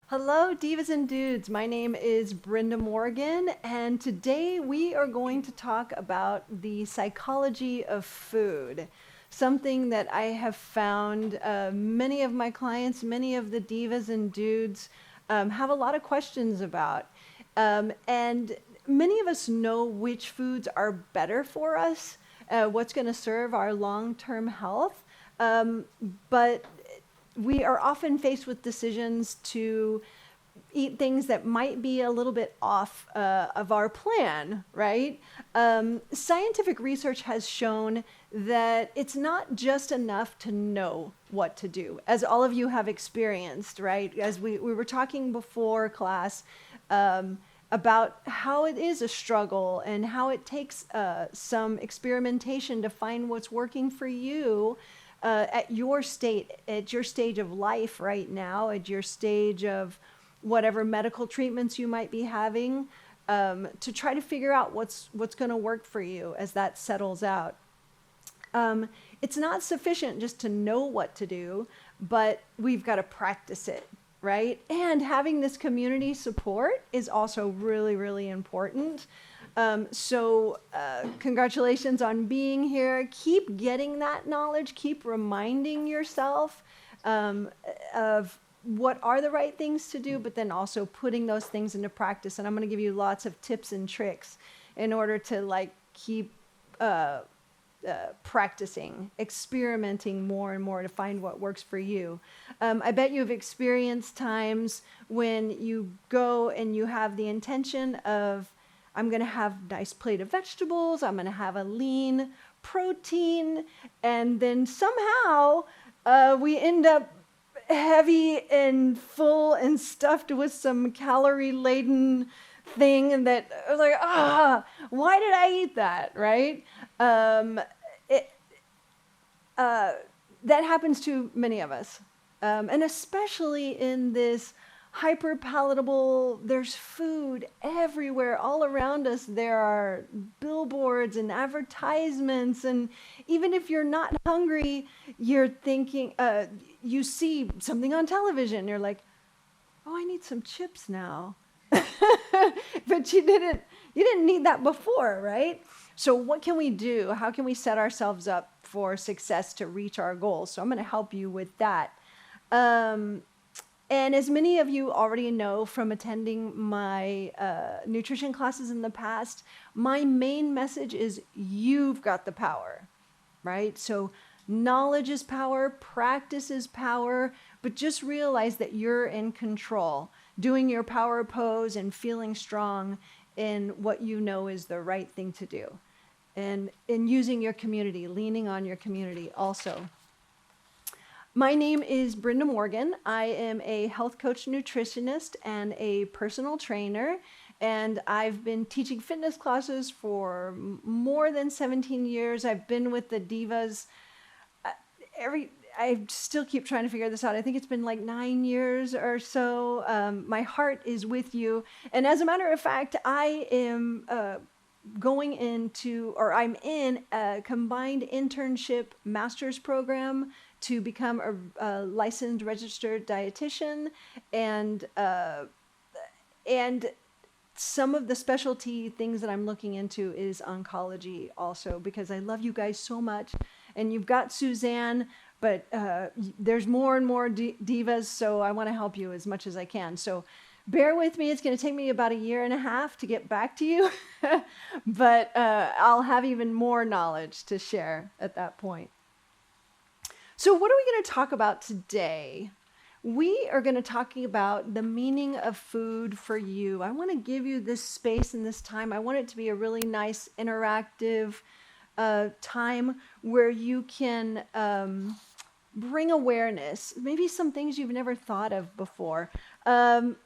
Hello, divas and dudes. My name is Brenda Morgan, and today we are going to talk about the psychology of food. Something that I have found many of my clients, many of the divas and dudes have a lot of questions about. And many of us know which foods are better for us, what's going to serve our long term health. Um, but we are often faced with decisions to eat things that might be a little bit off of our plan, right? Scientific research has shown that it's not just enough to know what to do, as all of you have experienced, right? As we were talking before class about how it is a struggle and how it takes some experimentation to find what's working for you at your stage of life right now, at your stage of whatever medical treatments you might be having, to try to figure out what's going to work for you as that settles out. It's not sufficient just to know what to do, but we've got to practice it, right? And having this community support is also really, really important. So congratulations on being here. Keep getting that knowledge. Keep reminding yourself of what are the right things to do, but then also putting those things into practice. And I'm going to give you lots of tips and tricks in order to keep practicing, experimenting more and more to find what works for you. I bet you've experienced times when you go and you have the intention of, I'm going to have a nice plate of vegetables, I'm going to have a lean protein, and then somehow we end up heavy and full and stuffed with some calorie-laden thing that I was like, why did I eat that, right? That happens to many of us. And especially in this hyper palatable, there's food everywhere all around us. There are billboards and advertisements, and even if you're not hungry, you're thinking, you see something on television, you're like, oh, I need some chips now. But you didn't need that before, right? So what can we do? How can we set ourselves up for success to reach our goals? So I'm going to help you with that. And as many of you already know from attending my nutrition classes in the past, my main message is you've got the power, right? So knowledge is power, practice is power, but just realize that you're in control, doing your power pose and feeling strong in what you know is the right thing to do. And in using your community, leaning on your community also. My name is Brenda Morgan. I am a health coach, nutritionist, and a personal trainer. And I've been teaching fitness classes for more than 17 years. I've been with the divas I still keep trying to figure this out. I think it's been like 9 years or so. My heart is with you. And as a matter of fact, I am I'm in a combined internship master's program to become a licensed registered dietitian, and some of the specialty things that I'm looking into is oncology also, because I love you guys so much. And you've got Suzanne, but there's more and more divas, so I want to help you as much as I can. So bear with me. It's going to take me about 1.5 years to get back to you, but I'll have even more knowledge to share at that point. So what are we going to talk about today? We are going to talk about the meaning of food for you. I want to give you this space and this time. I want it to be a really nice, interactive time where you can bring awareness, maybe some things you've never thought of before. Actually,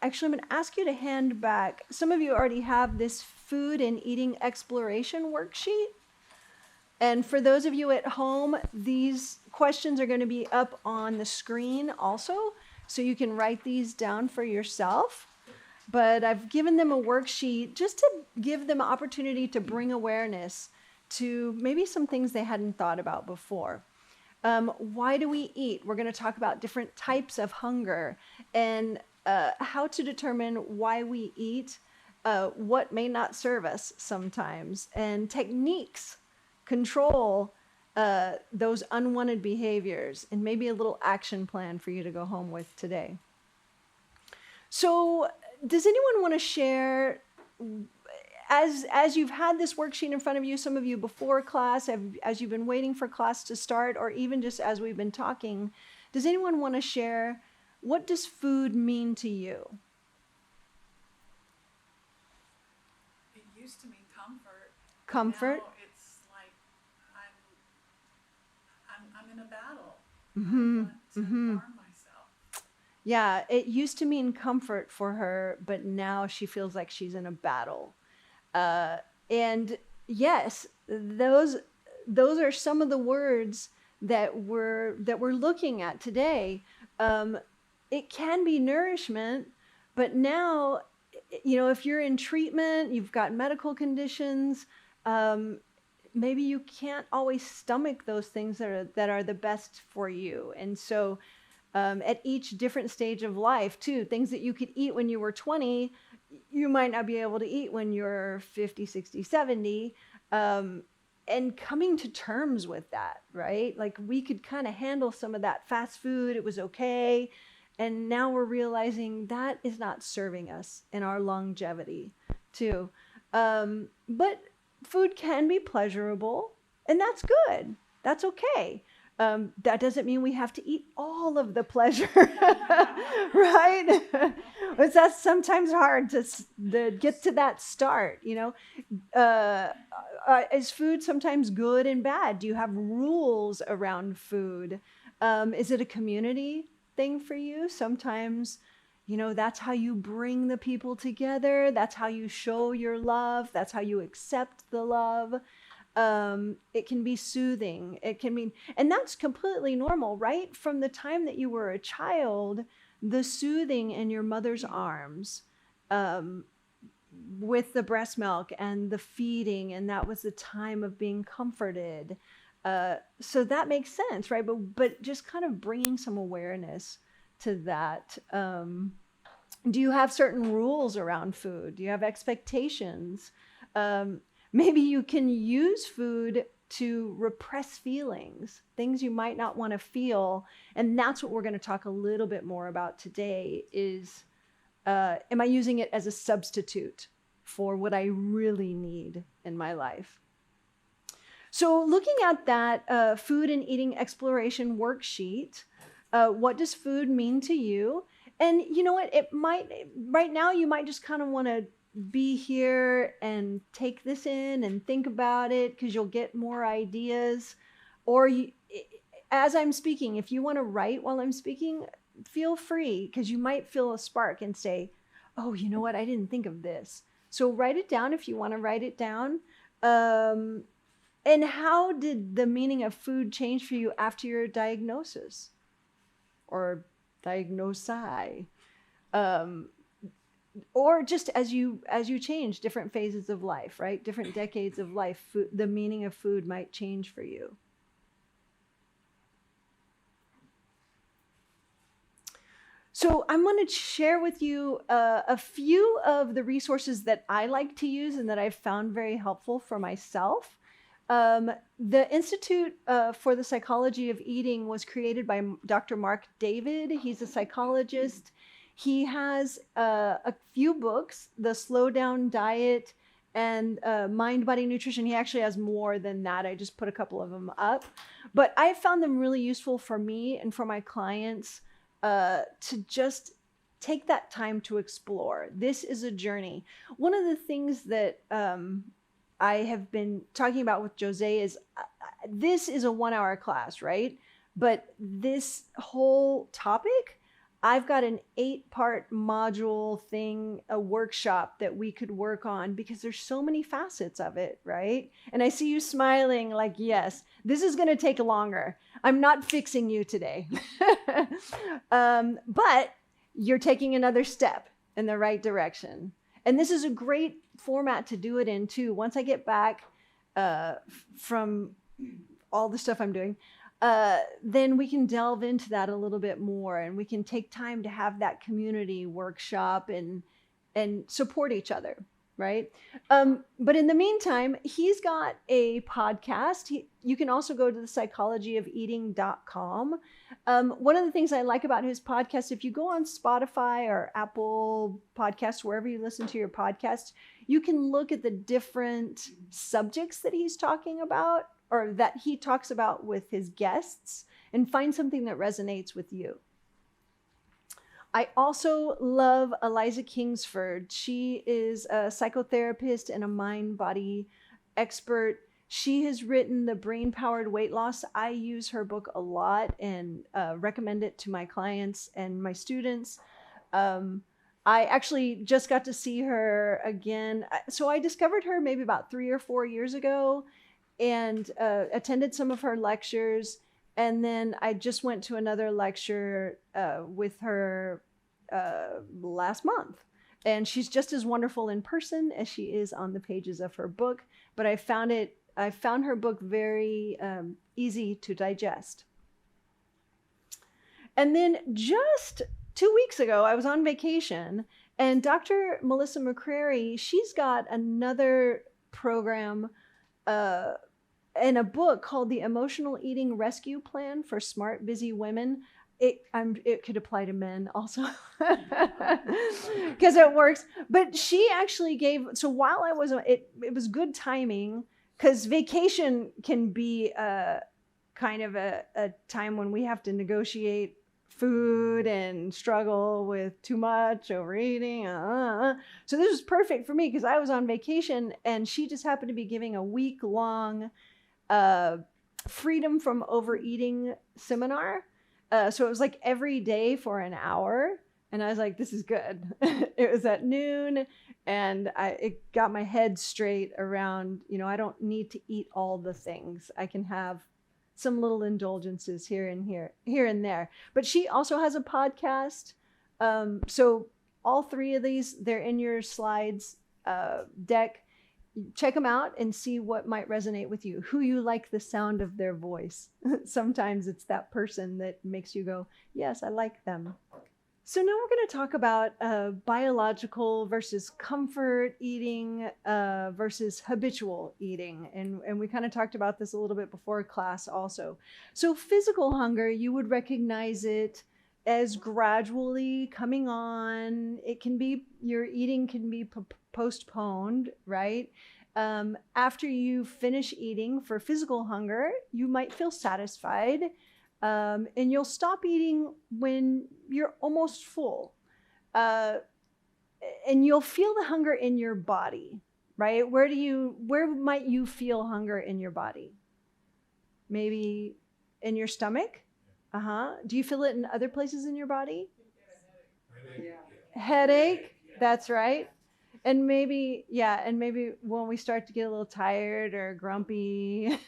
I'm going to ask you to hand back. Some of you already have this food and eating exploration worksheet. And for those of you at home, these questions are going to be up on the screen also, so you can write these down for yourself. But I've given them a worksheet just to give them an opportunity to bring awareness to maybe some things they hadn't thought about before. Why do we eat? We're going to talk about different types of hunger and how to determine why we eat, what may not serve us sometimes, and techniques control those unwanted behaviors, and maybe a little action plan for you to go home with today. So, does anyone want to share, as you've had this worksheet in front of you, some of you before class, as you've been waiting for class to start, or even just as we've been talking, does anyone want to share, what does food mean to you? It used to mean comfort. Comfort? Now it's like I'm in a battle. Mm-hmm. I want to harm myself. Yeah, it used to mean comfort for her, but now she feels like she's in a battle. And yes, those are some of the words that we're looking at today. It can be nourishment, but now, if you're in treatment, you've got medical conditions, maybe you can't always stomach those things that are the best for you. And so at each different stage of life too, things that you could eat when you were 20, you might not be able to eat when you're 50, 60, 70. And coming to terms with that, right? Like we could kind of handle some of that fast food. It was okay. And now we're realizing that is not serving us in our longevity too. But food can be pleasurable, and that's good. That's okay. That doesn't mean we have to eat all of the pleasure, right? But that's sometimes hard to get to that start, Is food sometimes good and bad? Do you have rules around food? Is it a community thing for you? Sometimes, that's how you bring the people together. That's how you show your love. That's how you accept the love. It can be soothing. And that's completely normal, right? From the time that you were a child, the soothing in your mother's arms, with the breast milk and the feeding, and that was the time of being comforted. So that makes sense, right? But just kind of bringing some awareness to that. Do you have certain rules around food? Do you have expectations? Maybe you can use food to repress feelings, things you might not want to feel. And that's what we're going to talk a little bit more about today is, am I using it as a substitute for what I really need in my life? So looking at that food and eating exploration worksheet, what does food mean to you? And you know what, right now you might just kind of want to be here and take this in and think about it, because you'll get more ideas. Or as I'm speaking, if you want to write while I'm speaking, feel free, because you might feel a spark and say, oh, you know what, I didn't think of this. So write it down if you want to write it down. And how did the meaning of food change for you after your diagnosis or diagnosi? Or just as you change different phases of life, right? Different decades of life, the meaning of food might change for you. So I'm going to share with you a few of the resources that I like to use and that I've found very helpful for myself. The Institute for the Psychology of Eating was created by Dr. Mark David. He's a psychologist. He has a few books, The Slow Down Diet and Mind, Body, Nutrition. He actually has more than that. I just put a couple of them up. But I found them really useful for me and for my clients to just take that time to explore. This is a journey. One of the things that I have been talking about with Jose is this is a 1-hour class, right? But this whole topic, I've got an 8-part module thing, a workshop that we could work on, because there's so many facets of it, right? And I see you smiling like, yes, this is going to take longer. I'm not fixing you today. But you're taking another step in the right direction. And this is a great format to do it in too. Once I get back, from all the stuff I'm doing, then we can delve into that a little bit more, and we can take time to have that community workshop and support each other, right? But in the meantime, he's got a podcast. You can also go to the psychologyofeating.com. One of the things I like about his podcast, if you go on Spotify or Apple Podcasts, wherever you listen to your podcast, you can look at the different subjects that he's talking about, or that he talks about with his guests, and find something that resonates with you. I also love Eliza Kingsford. She is a psychotherapist and a mind-body expert. She has written The Brain-Powered Weight Loss. I use her book a lot and recommend it to my clients and my students. I actually just got to see her again. So I discovered her maybe about 3 or 4 years ago and attended some of her lectures. And then I just went to another lecture with her last month. And she's just as wonderful in person as she is on the pages of her book. But I found her book very easy to digest. And then just 2 weeks ago, I was on vacation, and Dr. Melissa McCrary, she's got another program in a book called The Emotional Eating Rescue Plan for Smart, Busy Women. It could apply to men also because it works. But she actually so while I was, it was good timing, because vacation can be kind of a time when we have to negotiate food and struggle with too much overeating. So this was perfect for me because I was on vacation, and she just happened to be giving a week-long freedom from overeating seminar. So it was like every day for an hour. And I was like, this is good. It was at noon, and it got my head straight around, I don't need to eat all the things. I can have some little indulgences here and there. But she also has a podcast. So all three of these, they're in your slides deck. Check them out and see what might resonate with you, who you like the sound of their voice. Sometimes it's that person that makes you go, yes, I like them. So now we're going to talk about biological versus comfort eating versus habitual eating. And we kind of talked about this a little bit before class also. So physical hunger, you would recognize it as gradually coming on. It can be, your eating can be postponed, right? After you finish eating for physical hunger, you might feel satisfied. And you'll stop eating when you're almost full. And you'll feel the hunger in your body, right? Where might you feel hunger in your body? Maybe in your stomach? Do you feel it in other places in your body? Headache, that's right. And maybe when we start to get a little tired or grumpy,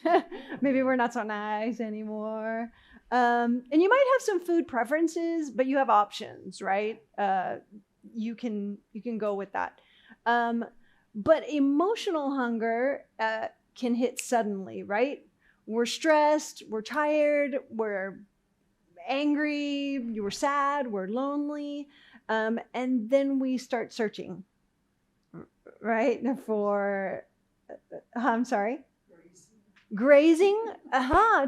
maybe we're not so nice anymore. And you might have some food preferences, but you have options, right? You can go with that. But emotional hunger can hit suddenly, right? We're stressed, we're tired, we're angry, we're sad, we're lonely. And then we start searching, right? For, I'm sorry? Grazing,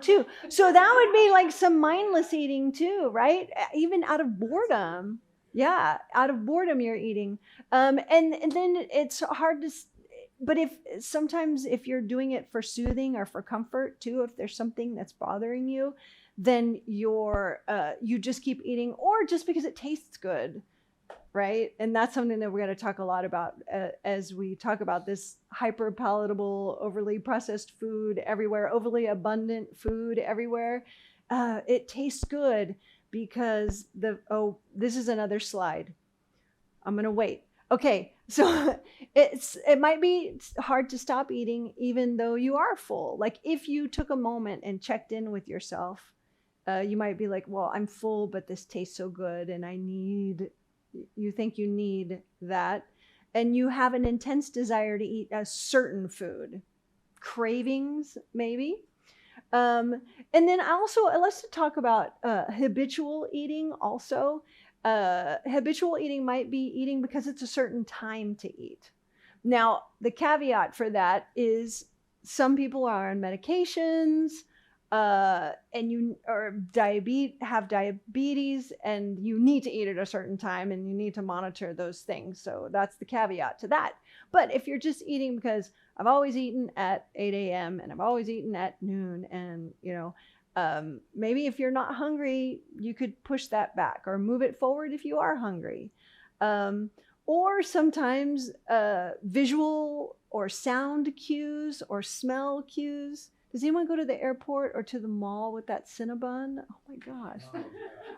too. So that would be like some mindless eating too, right? Even out of boredom. Yeah, out of boredom you're eating. And then it's hard to, but sometimes if you're doing it for soothing or for comfort too, if there's something that's bothering you, then you just keep eating, or just because it tastes good. Right? And that's something that we're going to talk a lot about as we talk about this hyper palatable, overly processed food everywhere, overly abundant food everywhere. It tastes good because this is another slide. I'm going to wait. Okay. So it might be hard to stop eating even though you are full. Like if you took a moment and checked in with yourself, you might be like, well, I'm full, but this tastes so good and you think you need that, and you have an intense desire to eat a certain food, cravings, maybe. Um, and then let's talk about habitual eating also. Habitual eating might be eating because it's a certain time to eat. Now, the caveat for that is some people are on medications, and you or have diabetes, and you need to eat at a certain time, and you need to monitor those things. So that's the caveat to that. But if you're just eating because I've always eaten at 8 a.m. and I've always eaten at noon, and maybe if you're not hungry, you could push that back or move it forward if you are hungry. Um, or sometimes visual or sound cues or smell cues. Does anyone go to the airport or to the mall with that Cinnabon? Oh my gosh.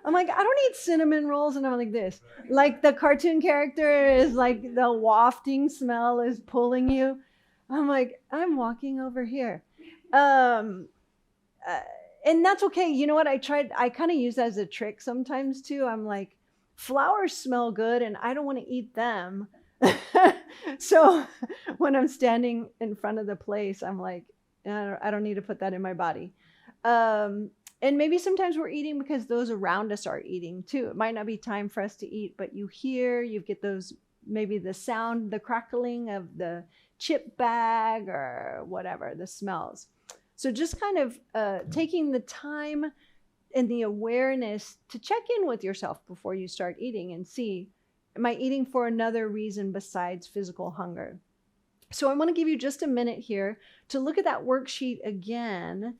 I'm like, I don't eat cinnamon rolls, and I'm like this. Like the cartoon character is like the wafting smell is pulling you. I'm like, I'm walking over here. Um, uh, and that's okay. You know what? I kind of use that as a trick sometimes too. I'm like, flowers smell good and I don't want to eat them. So when I'm standing in front of the place, I'm like, I don't need to put that in my body. And maybe sometimes we're eating because those around us are eating too. It might not be time for us to eat, but you get those, maybe the sound, the crackling of the chip bag or whatever, the smells. So just kind of taking the time and the awareness to check in with yourself before you start eating and see, am I eating for another reason besides physical hunger? So I want to give you just a minute here to look at that worksheet again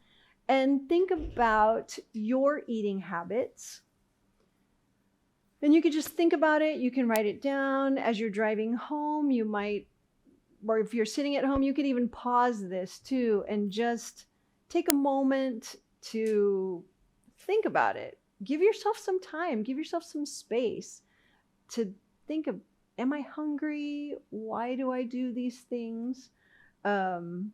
and think about your eating habits. And you could just think about it. You can write it down as you're driving home. You might, or if you're sitting at home, you could even pause this too and just take a moment to think about it. Give yourself some time, give yourself some space to think of, am I hungry? Why do I do these things? And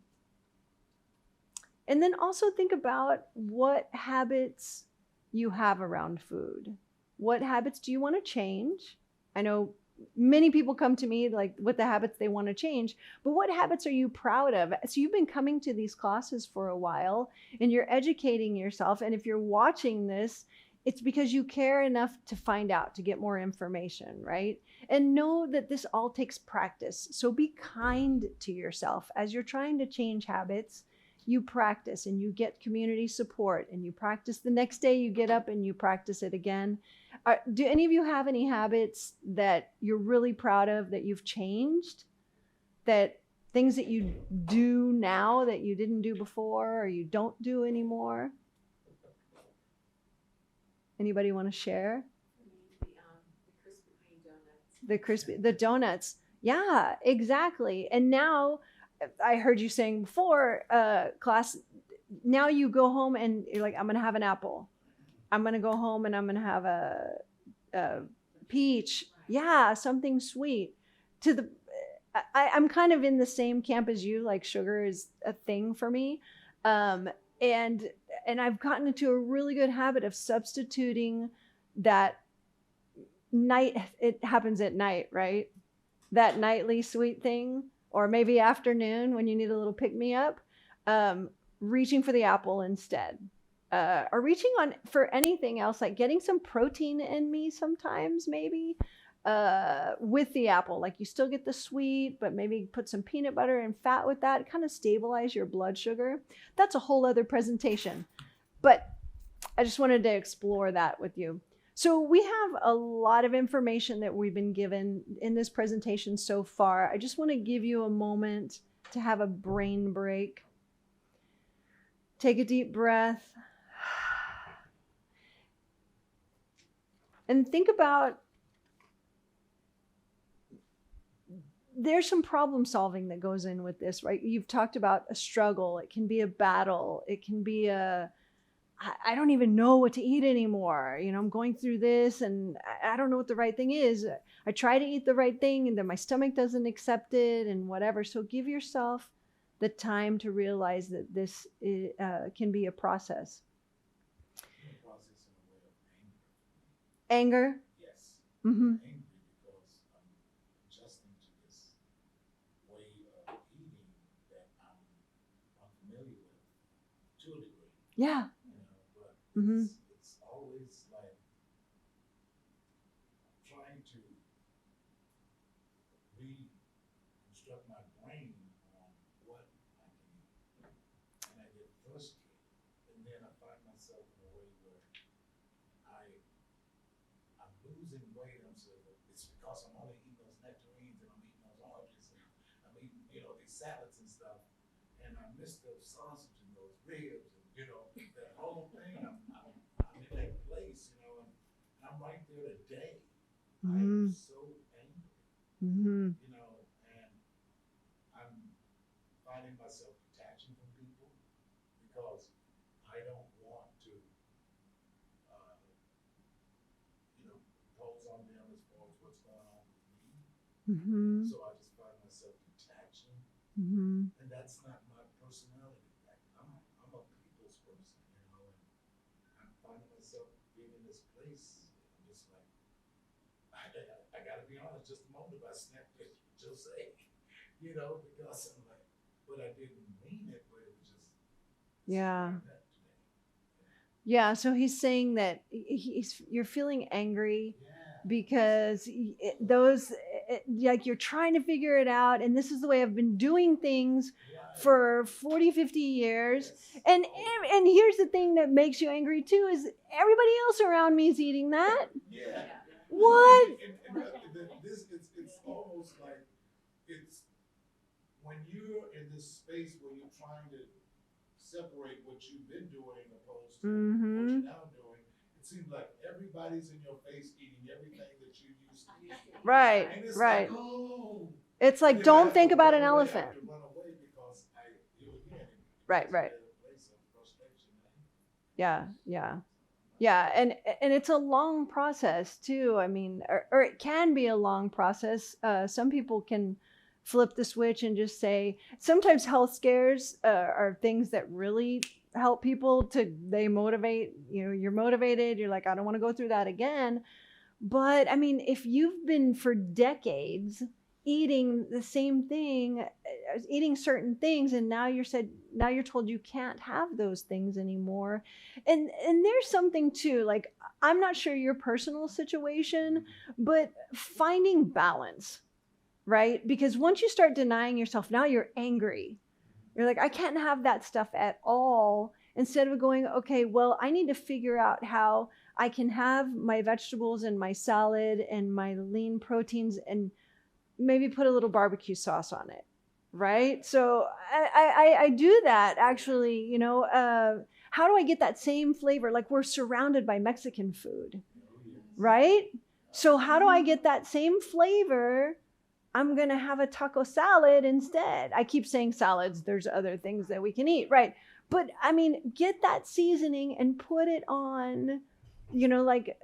then also think about what habits you have around food. What habits do you want to change? I know many people come to me like with the habits they want to change, but what habits are you proud of? So you've been coming to these classes for a while and you're educating yourself. And if you're watching this, it's because you care enough to find out, to get more information, right? And know that this all takes practice. So be kind to yourself as you're trying to change habits. You practice and you get community support, and you practice the next day, you get up and you practice it again. Do any of you have any habits that you're really proud of that you've changed? That things that you do now that you didn't do before or you don't do anymore? Anybody want to share? The donuts. Yeah, exactly. And now I heard you saying before, class, now you go home and you're like, I'm going to have an apple. I'm going to go home and I'm going to have a peach. Yeah, something sweet. To the, I'm kind of in the same camp as you. Like sugar is a thing for me, and I've gotten into a really good habit of substituting that night. It happens at night, right? That nightly sweet thing, or maybe afternoon when you need a little pick me up. Reaching for the apple instead. Or reaching on for anything else, like getting some protein in me sometimes, maybe with the apple. Like you still get the sweet, but maybe put some peanut butter and fat with that, kind of stabilize your blood sugar. That's a whole other presentation. But I just wanted to explore that with you. So we have a lot of information that we've been given in this presentation so far. I just want to give you a moment to have a brain break. Take a deep breath. And think about, there's some problem solving that goes in with this, right? You've talked about a struggle. It can be a battle. It can be I don't even know what to eat anymore. I'm going through this and I don't know what the right thing is. I try to eat the right thing and then my stomach doesn't accept it and whatever. So give yourself the time to realize that this can be a process. Anger? Yes. Mm-hmm. Angry because I'm adjusting to this way of eating that I'm to a degree, Yeah. but Mm-hmm. it's always like trying to reconstruct my brain on what I can eat, and I get frustrated, and then I find myself in a way where I I'm losing weight. I'm saying it's because I'm only eating those nectarines and I'm eating those oranges and I'm eating these salads and stuff, and I miss those sausage and those ribs and that whole thing. I'm in that place, and I'm right there today. I am Mm-hmm. so angry, Mm-hmm. and I'm finding myself detaching from people because I don't want to, uh, impose on them as far as what's going on with me. Mm-hmm. So I just find myself detaching, Mm-hmm. and that's not my personality. Like I'm a people's person, and I'm finding myself being in this place. I'm just like, I gotta be honest. Just a moment ago, I snapped at Jose, because I'm like, but I didn't mean it, but it was just this is where Yeah. I'm at today. Yeah, so he's saying that you're feeling angry Yeah. because like you're trying to figure it out, and this is the way I've been doing things Right. for 40, 50 years. Yes. And Oh. and here's the thing that makes you angry too is everybody else around me is eating that. Yeah. What? This it's almost like it's when you're in this space where you're trying to separate what you've been doing opposed to what Mm-hmm. you're now doing. It seems like everybody's in your face eating everything that you used to eat. Right, And it's right. like, oh. It's like, And then I don't have think to about run an away. elephant. I have to run away because it Right, puts me right. in a place of frustration. Yeah, yeah. Yeah, and it's a long process too. I mean, or it can be a long process. Some people can flip the switch and just say. Sometimes health scares are things that really help people to they motivate. You're motivated. You're like, I don't want to go through that again. But I mean, if you've been for decades eating the same thing, eating certain things, and now you're told you can't have those things anymore, and there's something too. Like I'm not sure your personal situation, but finding balance, right? Because once you start denying yourself, now you're angry. You're like, I can't have that stuff at all. Instead of going, okay, well, I need to figure out how I can have my vegetables and my salad and my lean proteins and maybe put a little barbecue sauce on it. Right. So I do that actually, how do I get that same flavor? Like we're surrounded by Mexican food, right? So how do I get that same flavor? I'm going to have a taco salad instead. I keep saying salads. There's other things that we can eat, right? But I mean, get that seasoning and put it on, like,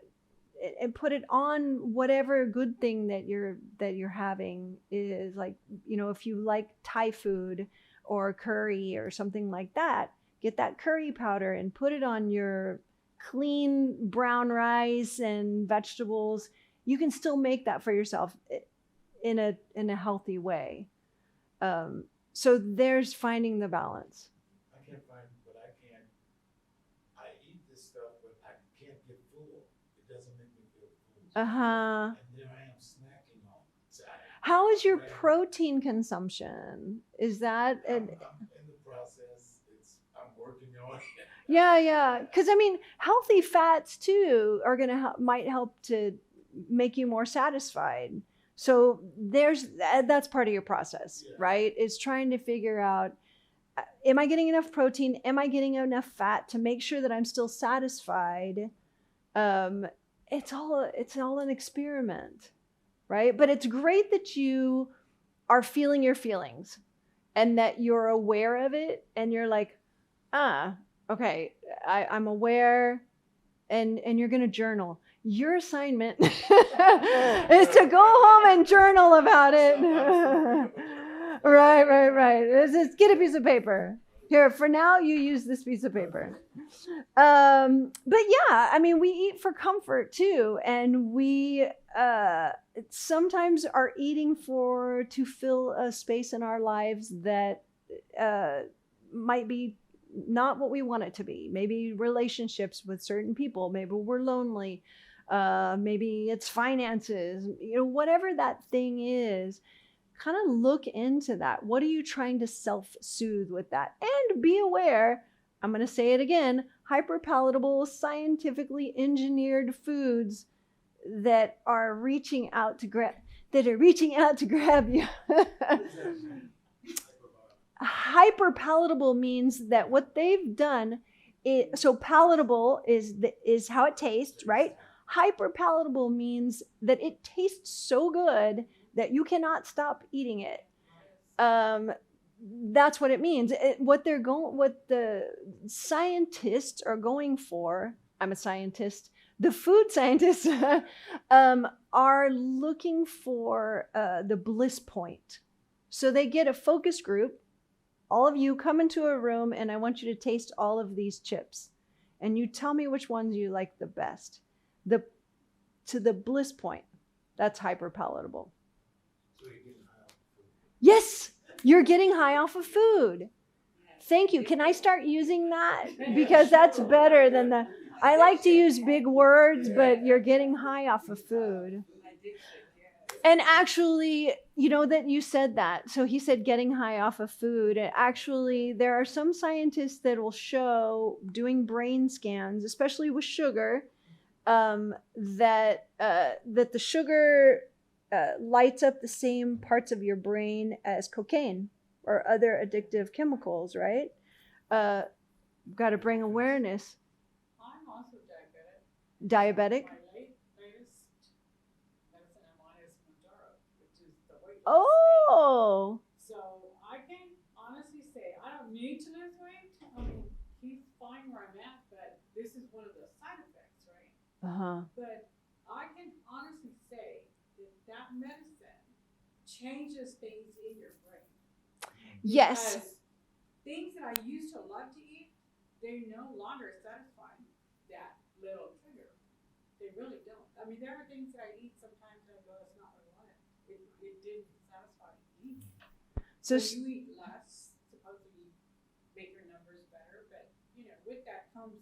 and put it on whatever good thing that you're having is like, if you like Thai food or curry or something like that, get that curry powder and put it on your clean brown rice and vegetables. You can still make that for yourself in a healthy way. So there's finding the balance. I can't find, but I eat this stuff, but I can't get full. It doesn't make me feel full. Uh-huh. And there I am snacking on it. How is your protein consumption? Is that I'm in the process. I'm working on it. yeah. Because I mean, healthy fats too are gonna might help to make you more satisfied. So that's part of your process, Yeah. right? Is trying to figure out, am I getting enough protein? Am I getting enough fat to make sure that I'm still satisfied? Um, it's all an experiment, right? But it's great that you are feeling your feelings and that you're aware of it and you're like, okay, I'm aware, and you're going to journal. Your assignment is to go home and journal about it. Right. Just get a piece of paper. Here, for now, you use this piece of paper. But yeah, I mean, we eat for comfort too, and we sometimes are eating to fill a space in our lives that might be not what we want it to be. Maybe relationships with certain people, maybe we're lonely, maybe it's finances, whatever that thing is. Kind of look into that. What are you trying to self-soothe with that? And be aware, I'm going to say it again, hyperpalatable, scientifically engineered foods that are reaching out to grab you. Hyperpalatable means that what they've done so palatable is how it tastes, right? Hyperpalatable means that it tastes so good that you cannot stop eating it. That's what it means. What the scientists are going for. I'm a scientist. The food scientists are looking for the bliss point. So they get a focus group. All of you come into a room, and I want you to taste all of these chips, and you tell me which ones you like the best. To the bliss point. That's hyperpalatable. So you're getting high off of food. Yes, you're getting high off of food. Thank you. Can I start using that? Because that's better than I like to use big words, but you're getting high off of food. And actually, that you said that. So he said getting high off of food. And actually, there are some scientists that will show doing brain scans, especially with sugar, that the sugar lights up the same parts of your brain as cocaine or other addictive chemicals, right? Got to bring awareness. I'm also diabetic. Diabetic? My latest medicine I'm on is Manjaro, which is the weight loss thing. Oh, So I can honestly say I don't need to lose weight. I mean, he's fine where I'm at, but this is one of the side effects, right? But I can honestly say that medicine changes things in your brain. yes. Because things that I used to love to eat, they no longer satisfy that little trigger. They really don't. I mean, there are things that I eat sometimes and I go, it's not what I wanted. It didn't satisfy me. So When you eat less, supposedly make your numbers better, but with that comes,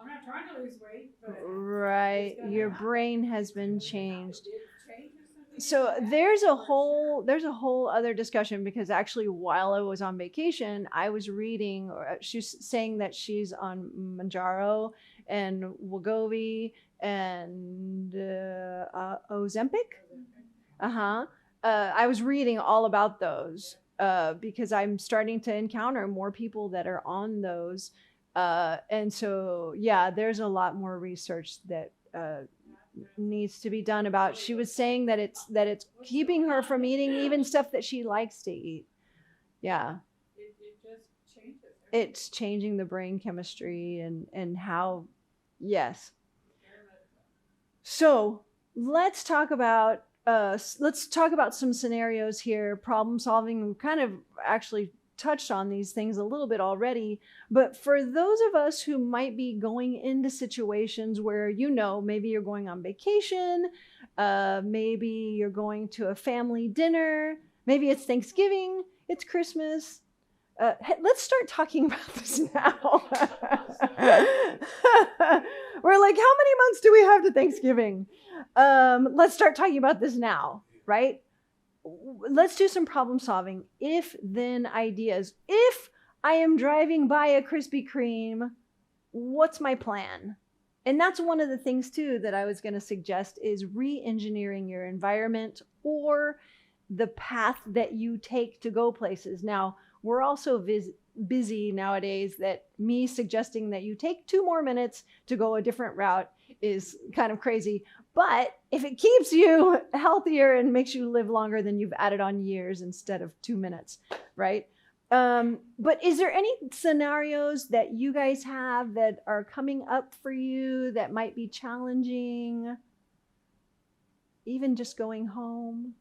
I'm not trying to lose weight, but right, your happen. brain has been changed. It changes something. So there's a whole other discussion, because actually while I was on vacation, I was reading, she's saying that she's on Manjaro and Wegovy and Ozempic. I was reading all about those because I'm starting to encounter more people that are on those. And so, yeah, there's a lot more research that needs to be done about. She was saying that it's keeping her from eating even stuff that she likes to eat. Yeah. It just changes. It's changing the brain chemistry and how, yes. So let's talk about some scenarios here, problem solving. We kind of actually touched on these things a little bit already, but for those of us who might be going into situations where, maybe you're going on vacation, maybe you're going to a family dinner, maybe it's Thanksgiving, it's Christmas. Let's start talking about this now. We're like, how many months do we have to Thanksgiving? Let's start talking about this now, right? Let's do some problem solving. If then ideas. If I am driving by a Krispy Kreme, what's my plan? And that's one of the things too that I was going to suggest is re-engineering your environment or the path that you take to go places. Now, we're also busy nowadays that me suggesting that you take 2 more minutes to go a different route is kind of crazy. But if it keeps you healthier and makes you live longer, then you've added on years instead of 2 minutes, right? But is there any scenarios that you guys have that are coming up for you that might be challenging? Even just going home?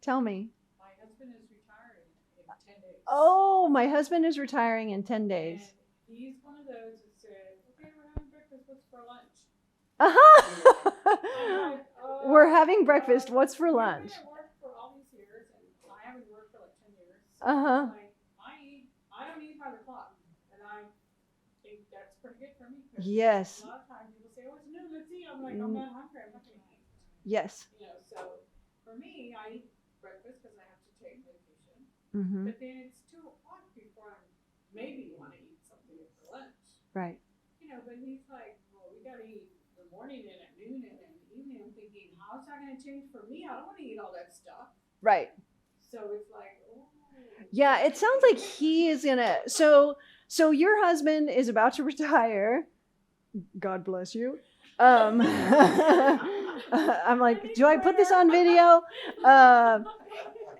Tell me. My husband is retiring in 10 days. Oh, my husband is retiring in 10 days. And he's one of those that said, okay, we're having breakfast, what's for lunch? Uh-huh. We're having breakfast. What's for lunch? I've been at work for all these years, and I haven't worked for like 10 years. Uh-huh. Like, I don't eat 5 o'clock. think that's pretty good for me. 'Cause Yes. a lot of times people say, "Oh, it's noon, let's eat." I'm like, I'm not hungry. I'm not gonna eat. Yes. You know, so for me, I eat breakfast because I have to take medication. Mm-hmm. But then it's 2 o'clock before I maybe want to eat something for lunch. Right. You know, but he's like, well, we got to eat in the morning and at noon and in the evening. I'm thinking, how's that going to change for me? I don't want to eat all that stuff. Right. So it's like, oh. Yeah, it sounds like he is gonna. So your husband is about to retire. God bless you. I'm like, do I put this on video?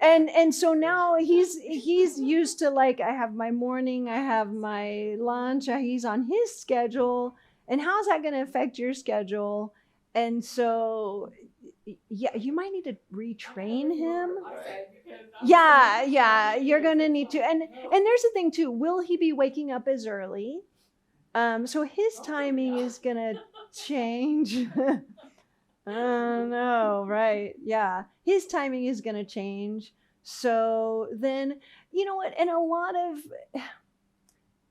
And so now he's used to, like, I have my morning, I have my lunch, he's on his schedule, and how's that going to affect your schedule? And so yeah, you might need to retrain him. Yeah, you're going to need to. And there's the thing too, will he be waking up as early? So his timing is going to change. Oh no, right. Yeah. His timing is going to change. So then, you know what? And a lot of,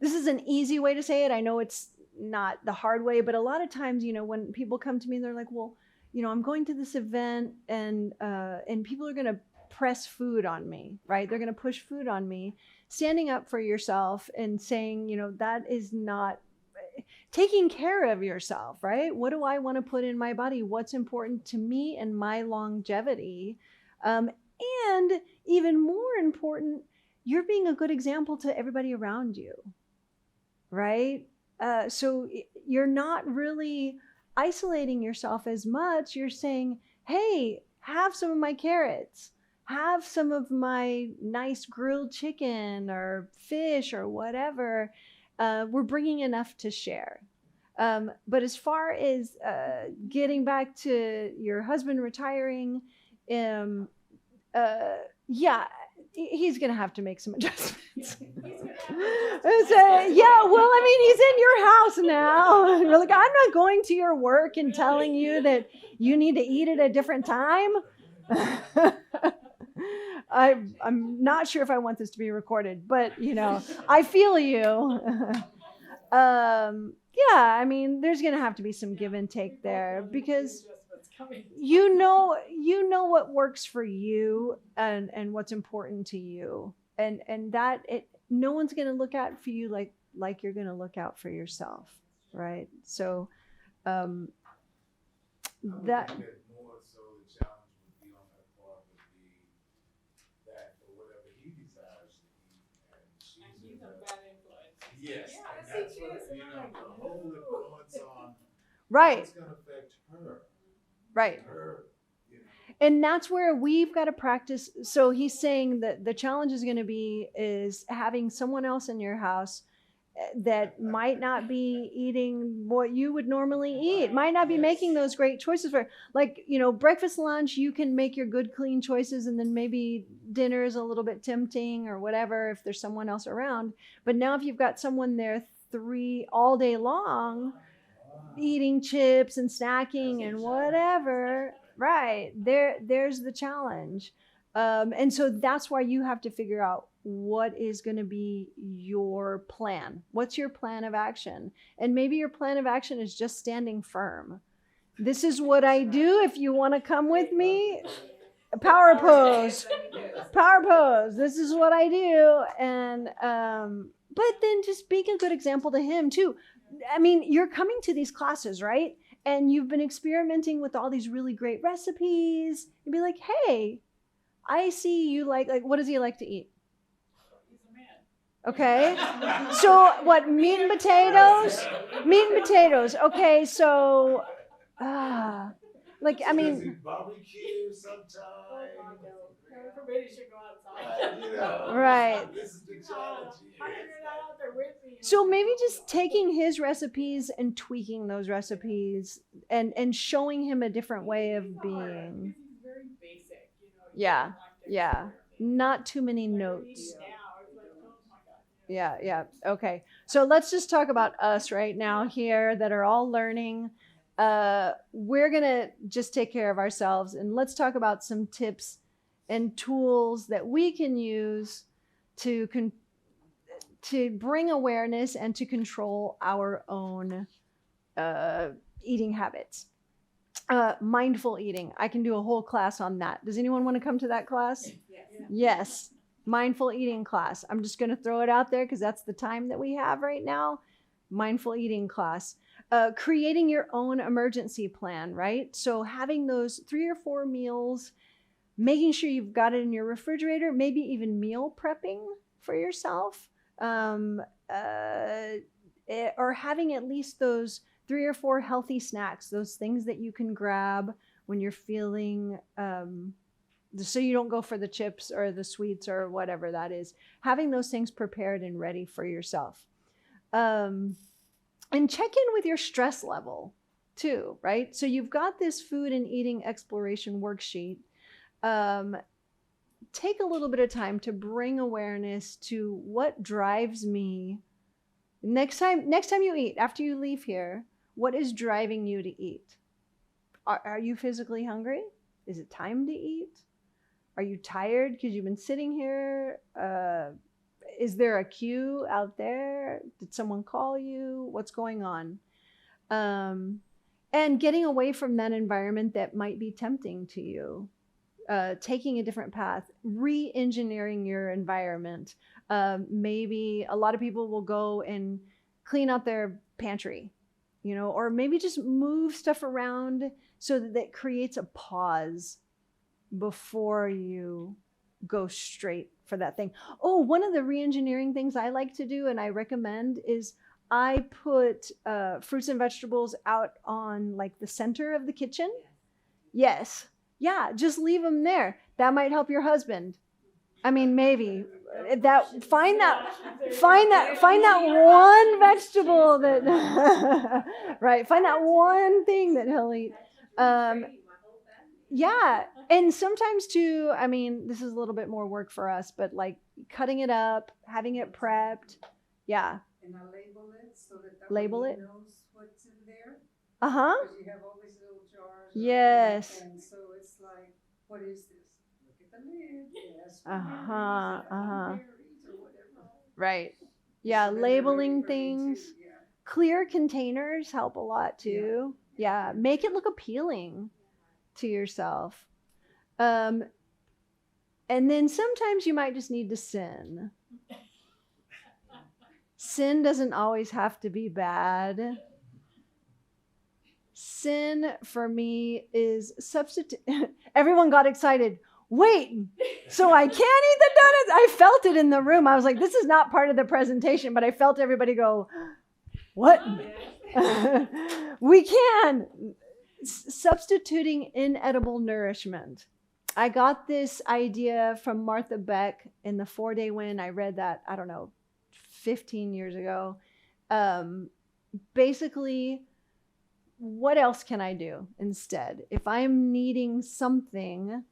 this is an easy way to say it. I know it's not the hard way, but a lot of times, you know, when people come to me, they're like, well, you know, I'm going to this event and people are going to press food on me, right? They're going to push food on me. Standing up for yourself and saying, you know, that is not taking care of yourself, right? What do I want to put in my body? What's important to me and my longevity? And even more important, you're being a good example to everybody around you, right? So you're not really isolating yourself as much. You're saying, hey, have some of my carrots, have some of my nice grilled chicken or fish or whatever. We're bringing enough to share. But as far as getting back to your husband retiring, yeah, he's going to have to make some adjustments. Yeah, well, I mean, he's in your house now. You're like, I'm not going to your work and telling you that you need to eat at a different time. I'm not sure if I want this to be recorded, but, you know, I feel you. Yeah, I mean, there's going to have to be some give and take there because you know what works for you and what's important to you. And that no one's going to look out for you like you're going to look out for yourself, right? So that more so the challenge would be on her part would be that for whatever he desires to eat, and she's a bad influence. Yes, yeah, and that's what the whole influence on right. It's going to affect her. Right. Her. And that's where we've got to practice. So he's saying that the challenge is going to be is having someone else in your house that might not be eating what you would normally eat, might not be making those great choices for, like, you know, breakfast, lunch, you can make your good, clean choices. And then maybe dinner is a little bit tempting or whatever, if there's someone else around. But now if you've got someone there all day long, eating chips and snacking and whatever, right, there's the challenge. And so that's why you have to figure out what is going to be your plan. What's your plan of action? And maybe your plan of action is just standing firm. This is what I do. If you want to come with me, power pose. This is what I do. And but then just being a good example to him too. I mean, you're coming to these classes, right? And you've been experimenting with all these really great recipes. You'd be like, hey, I see you like what does he like to eat? He's a man. Okay. So what, meat and potatoes? Meat and potatoes. Okay, so like, I mean, barbecue sometime. Everybody should go outside. Right. This is the challenge. I figured that out there with me. So maybe just taking his recipes and tweaking those recipes and showing him a different way of being. He's very basic, you know. Yeah. Yeah. Not too many notes. Yeah. Okay. So let's just talk about us right now here that are all learning. We're going to just take care of ourselves, and let's talk about some tips and tools that we can use to to bring awareness and to control our own eating habits. Mindful eating. I can do a whole class on that. Does anyone want to come to that class? Yes. Mindful eating class. I'm just going to throw it out there because that's the time that we have right now. Mindful eating class. Creating your own emergency plan, right? So having those 3 or 4 meals, making sure you've got it in your refrigerator, maybe even meal prepping for yourself, or having at least those 3 or 4 healthy snacks, those things that you can grab when you're feeling, so you don't go for the chips or the sweets or whatever that is. Having those things prepared and ready for yourself. And check in with your stress level too, right? So you've got this food and eating exploration worksheet. Take a little bit of time to bring awareness to what drives me. Next time you eat, after you leave here, what is driving you to eat? Are you physically hungry? Is it time to eat? Are you tired because you've been sitting here? Is there a queue out there? Did someone call you? What's going on? And getting away from that environment that might be tempting to you. Taking a different path, re-engineering your environment. Maybe a lot of people will go and clean out their pantry, or maybe just move stuff around so that creates a pause before you go straight for that thing. Oh, one of the re-engineering things I like to do and I recommend is I put fruits and vegetables out on like the center of the kitchen. Yes. Yeah, just leave them there. That might help your husband. I mean, maybe find that one vegetable that right. Find that one thing that he'll eat. Yeah, and sometimes too. I mean, this is a little bit more work for us, but like cutting it up, having it prepped. Yeah. And I label it so that Label it. Knows what's in there. Uh-huh. Because you have all these little jars. Yes. And so it's like, what is this? Look at the lid. Yes. Berries or whatever. Right. Yeah, So labeling things. Yeah. Clear containers help a lot too. Yeah. Make it look appealing to yourself. And then sometimes you might just need to sin. Sin doesn't always have to be bad. Sin for me is substitute. Everyone got excited. Wait, so I can't eat the donuts? I felt it in the room. I was like, this is not part of the presentation, but I felt everybody go, what? We can. Substituting inedible nourishment. I got this idea from Martha Beck in the 4-Day Win. I read that, 15 years ago. Basically, what else can I do instead? If I'm needing something,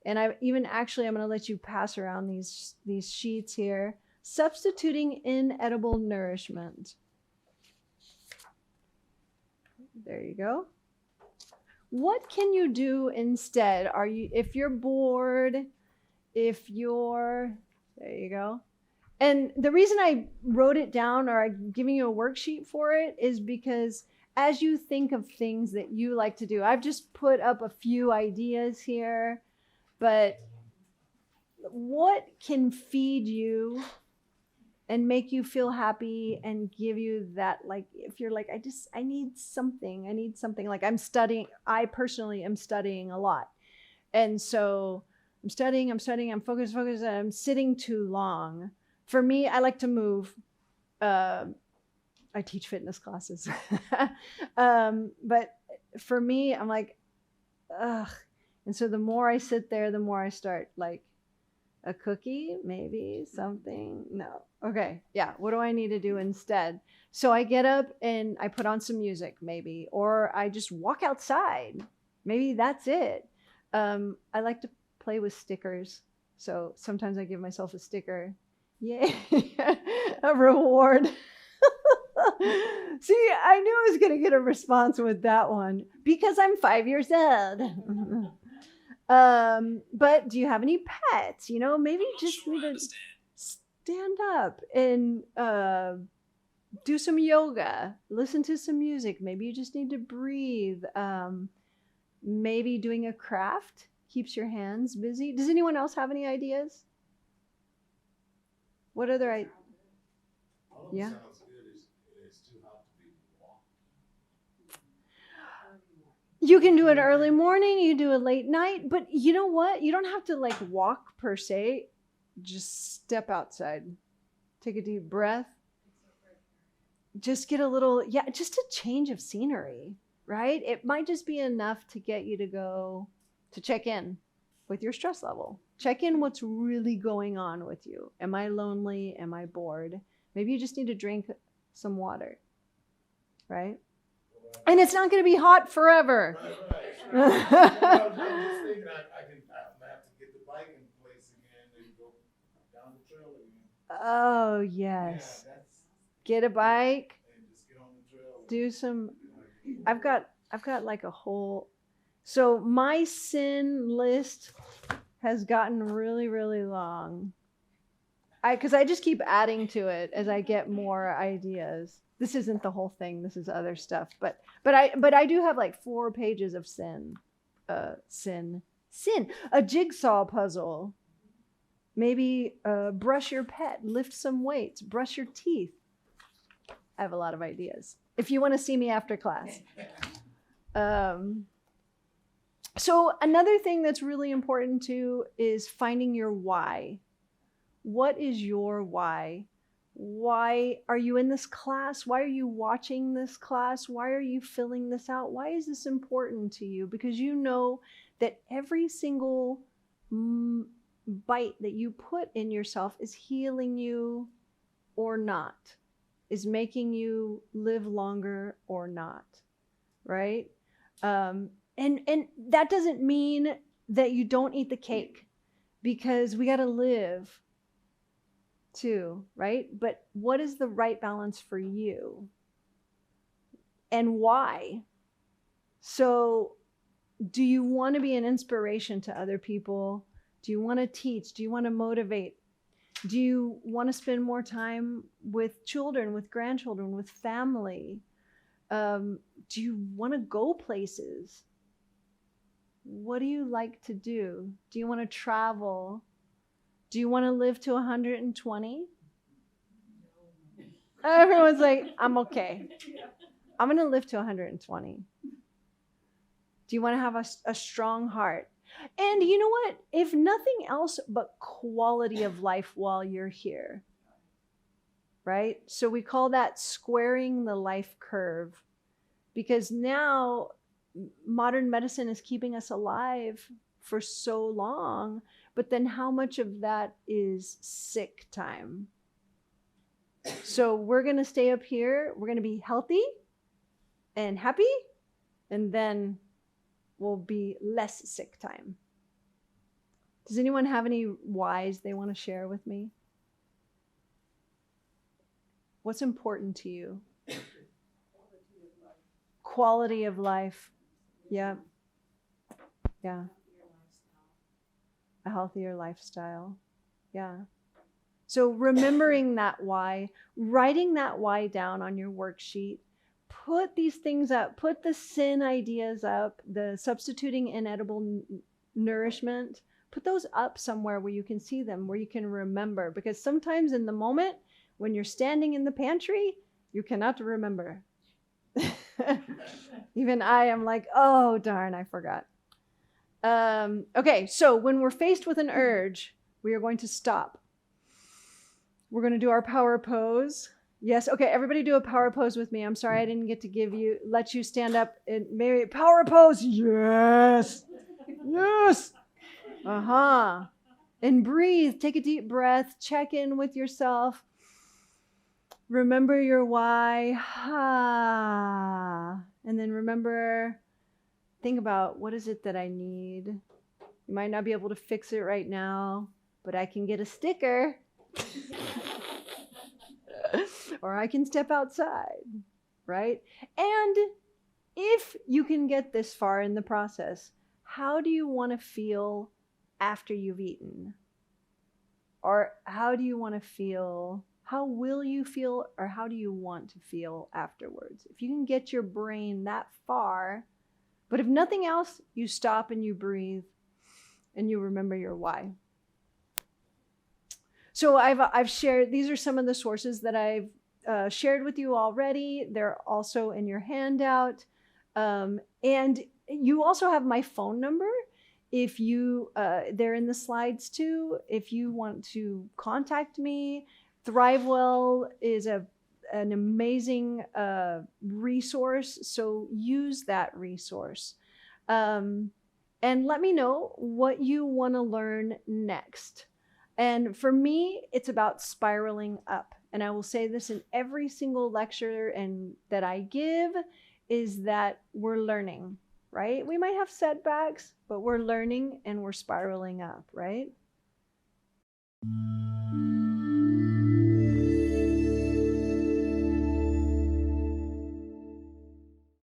and I'm going to let you pass around these sheets here, substituting inedible nourishment. There you go. What can you do instead? If you're bored, there you go. And the reason I wrote it down or I'm giving you a worksheet for it is because as you think of things that you like to do, I've just put up a few ideas here, but what can feed you and make you feel happy and give you that, like, if you're like, I need something, like I personally am studying a lot. And so I'm studying, I'm focused, and I'm sitting too long. For me, I like to move. I teach fitness classes. But for me, I'm like, ugh. And so the more I sit there, the more I start like a cookie, maybe something. No. Okay. Yeah. What do I need to do instead? So I get up and I put on some music maybe, or I just walk outside. Maybe that's it. I like to play with stickers. So sometimes I give myself a sticker. Yay. A reward. See, I knew I was going to get a response with that one because I'm 5 years old. But do you have any pets? Maybe just need to stand up and do some yoga, listen to some music. Maybe you just need to breathe. Maybe doing a craft keeps your hands busy. Does anyone else have any ideas? What other ideas? All of it Yeah. sounds good. It's too hot to be walking. You can do it early morning, you do it late night, but you know what? You don't have to like walk per se. Just step outside. Take a deep breath. Just get a little, yeah, just a change of scenery, right? It might just be enough to get you to go to check in with your stress level. Check in what's really going on with you. Am I lonely? Am I bored? Maybe you just need to drink some water, right? And it's not going to be hot forever. Right. I'm just thinking I'm gonna have to get the bike in place again and go down the trail again. Oh, yes. Yeah, that's, Get a bike, and just get on the trail. do some. I've got like a whole. So my sin list has gotten really, really long. Because I just keep adding to it as I get more ideas. This isn't the whole thing. This is other stuff. But I do have like 4 pages of sin. A jigsaw puzzle. Maybe brush your pet, lift some weights, brush your teeth. I have a lot of ideas. If you want to see me after class. So another thing that's really important too is finding your why. What is your why? Why are you in this class? Why are you watching this class? Why are you filling this out? Why is this important to you? Because you know that every single bite that you put in yourself is healing you or not, is making you live longer or not, right? And that doesn't mean that you don't eat the cake, because we got to live too, right? But what is the right balance for you? And why? So do you want to be an inspiration to other people? Do you want to teach? Do you want to motivate? Do you want to spend more time with children, with grandchildren, with family? Do you want to go places? What do you like to do? Do you want to travel? Do you want to live to 120? Everyone's like, I'm okay. I'm going to live to 120. Do you want to have a strong heart? And you know what? If nothing else but quality of life while you're here, right? So we call that squaring the life curve, because now modern medicine is keeping us alive for so long, but then how much of that is sick time? So we're going to stay up here. We're going to be healthy and happy, and then we'll be less sick time. Does anyone have any whys they want to share with me? What's important to you? Quality of life. Yeah. Yeah. A healthier lifestyle. Yeah. So remembering that why, writing that why down on your worksheet, put these things up, put the sin ideas up, the substituting inedible nourishment, put those up somewhere where you can see them, where you can remember. Because sometimes in the moment, when you're standing in the pantry, you cannot remember. Even I am like, oh, darn, I forgot. Okay, so when we're faced with an urge, we are going to stop. We're going to do our power pose. Yes, okay, everybody do a power pose with me. I'm sorry I didn't get to let you stand up and maybe power pose. Yes. Yes. Uh-huh. And breathe. Take a deep breath. Check in with yourself. Remember your why. And then think about, what is it that I need? You might not be able to fix it right now, but I can get a sticker. Or I can step outside, right? And if you can get this far in the process, how do you want to feel after you've eaten? Or how do you want to feel? How will you feel, or how do you want to feel afterwards? If you can get your brain that far, but if nothing else, you stop and you breathe and you remember your why. So I've shared, these are some of the sources that I've shared with you already. They're also in your handout. And you also have my phone number. If you, they're in the slides too. If you want to contact me, ThriveWell is an amazing resource. So use that resource. And let me know what you want to learn next. And for me, it's about spiraling up. And I will say this in every single lecture and that I give, is that we're learning, right? We might have setbacks, but we're learning and we're spiraling up, right?